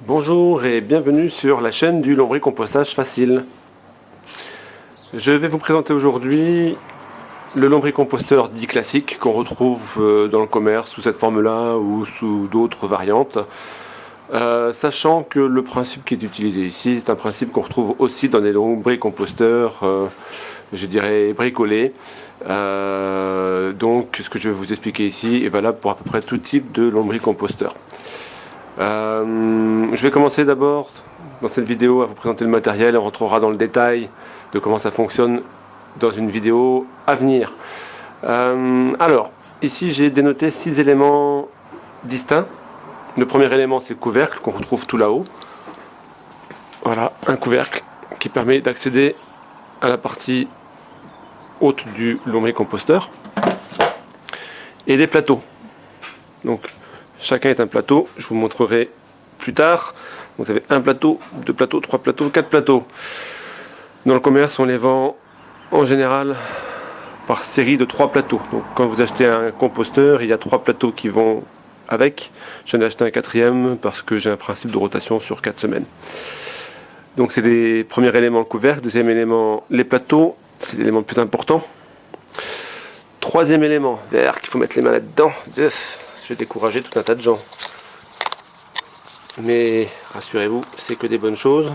Bonjour et bienvenue sur la chaîne du lombricompostage facile. Je vais vous présenter aujourd'hui le lombricomposteur dit classique qu'on retrouve dans le commerce sous cette forme-là ou sous d'autres variantes. Sachant que le principe qui est utilisé ici est un principe qu'on retrouve aussi dans les lombricomposteurs, je dirais bricolés. Donc ce que je vais vous expliquer ici est valable pour à peu près tout type de lombricomposteur. Je vais commencer d'abord dans cette vidéo à vous présenter le matériel. On rentrera dans le détail de comment ça fonctionne dans une vidéo à venir. Alors, ici j'ai dénoté 6 éléments distincts. Le premier élément, c'est le couvercle qu'on retrouve tout là-haut. Voilà, un couvercle qui permet d'accéder à la partie haute du lombricomposteur. Et des plateaux. Donc, chacun est un plateau, je vous montrerai plus tard. Vous avez un plateau, deux plateaux, trois plateaux, quatre plateaux. Dans le commerce, on les vend en général par série de 3 plateaux. Donc quand vous achetez un composteur, il y a 3 plateaux qui vont avec. J'en ai acheté un 4e parce que j'ai un principe de rotation sur 4 semaines. Donc c'est les premiers éléments, le couvercle. Deuxième élément, les plateaux. C'est l'élément le plus important. Troisième élément, vert, qu'il faut mettre les mains là-dedans. Je vais décourager tout un tas de gens. Mais rassurez-vous, c'est que des bonnes choses.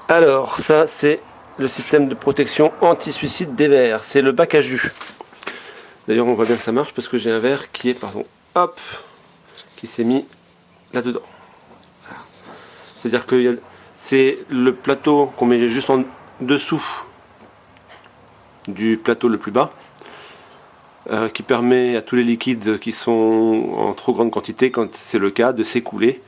Alors, ça, c'est le système de protection anti-suicide des verres. C'est le bac à jus. D'ailleurs, on voit bien que ça marche parce que j'ai un verre qui est, pardon, hop, qui s'est mis là-dedans. C'est-à-dire que c'est le plateau qu'on met juste en dessous du plateau le plus bas. Qui permet à tous les liquides qui sont en trop grande quantité, quand c'est le cas, de s'écouler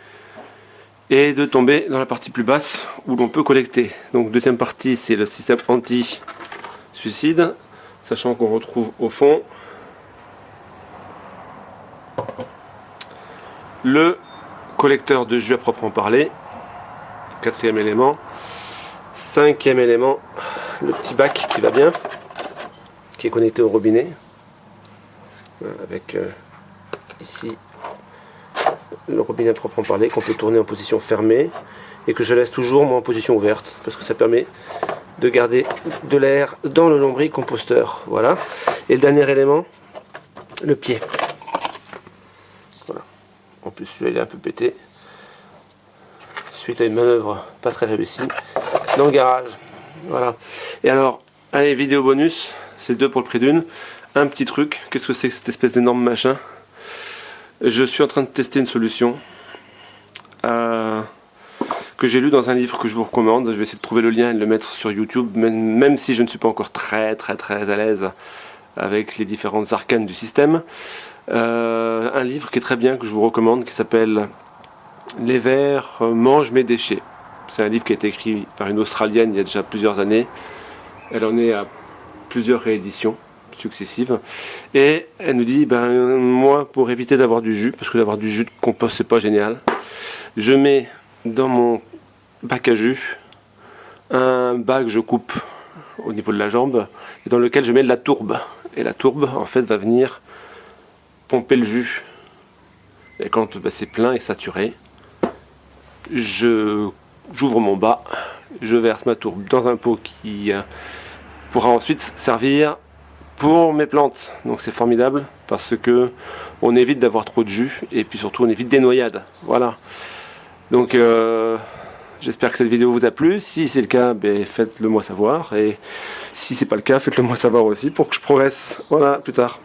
et de tomber dans la partie plus basse où l'on peut collecter. Donc deuxième partie, c'est le système anti-suicide, sachant qu'on retrouve au fond le collecteur de jus à proprement parler, quatrième élément. Cinquième élément, le petit bac qui va bien, qui est connecté au robinet. Avec ici le robinet à proprement parler qu'on peut tourner en position fermée et que je laisse toujours moi en position ouverte parce que ça permet de garder de l'air dans le lombricomposteur. Voilà. Et le dernier élément, le pied. Voilà. En plus celui-là il est un peu pété suite à une manœuvre pas très réussie dans le garage. Voilà. Et alors, allez, vidéo bonus, c'est 2 pour le prix d'une. Un petit truc, qu'est-ce que c'est que cette espèce d'énorme machin? Je suis en train de tester une solution que j'ai lu dans un livre que je vous recommande. Je vais essayer de trouver le lien et de le mettre sur YouTube, même si je ne suis pas encore très à l'aise avec les différentes arcanes du système. Un livre qui est très bien, que je vous recommande, qui s'appelle Les vers mangent mes déchets. C'est un livre qui a été écrit par une Australienne il y a déjà plusieurs années. Elle en est à plusieurs rééditions successives, et elle nous dit, moi, pour éviter d'avoir du jus, parce que d'avoir du jus de compost c'est pas génial, je mets dans mon bac à jus un bac que je coupe au niveau de la jambe et dans lequel je mets de la tourbe, et la tourbe en fait va venir pomper le jus, et quand c'est plein et saturé, j'ouvre mon bas, je verse ma tourbe dans un pot qui pourra ensuite servir pour mes plantes. Donc c'est formidable parce que on évite d'avoir trop de jus et puis surtout on évite des noyades. Voilà. Donc j'espère que cette vidéo vous a plu. Si c'est le cas, faites-le moi savoir, et si c'est pas le cas, faites-le moi savoir aussi pour que je progresse. Voilà, plus tard.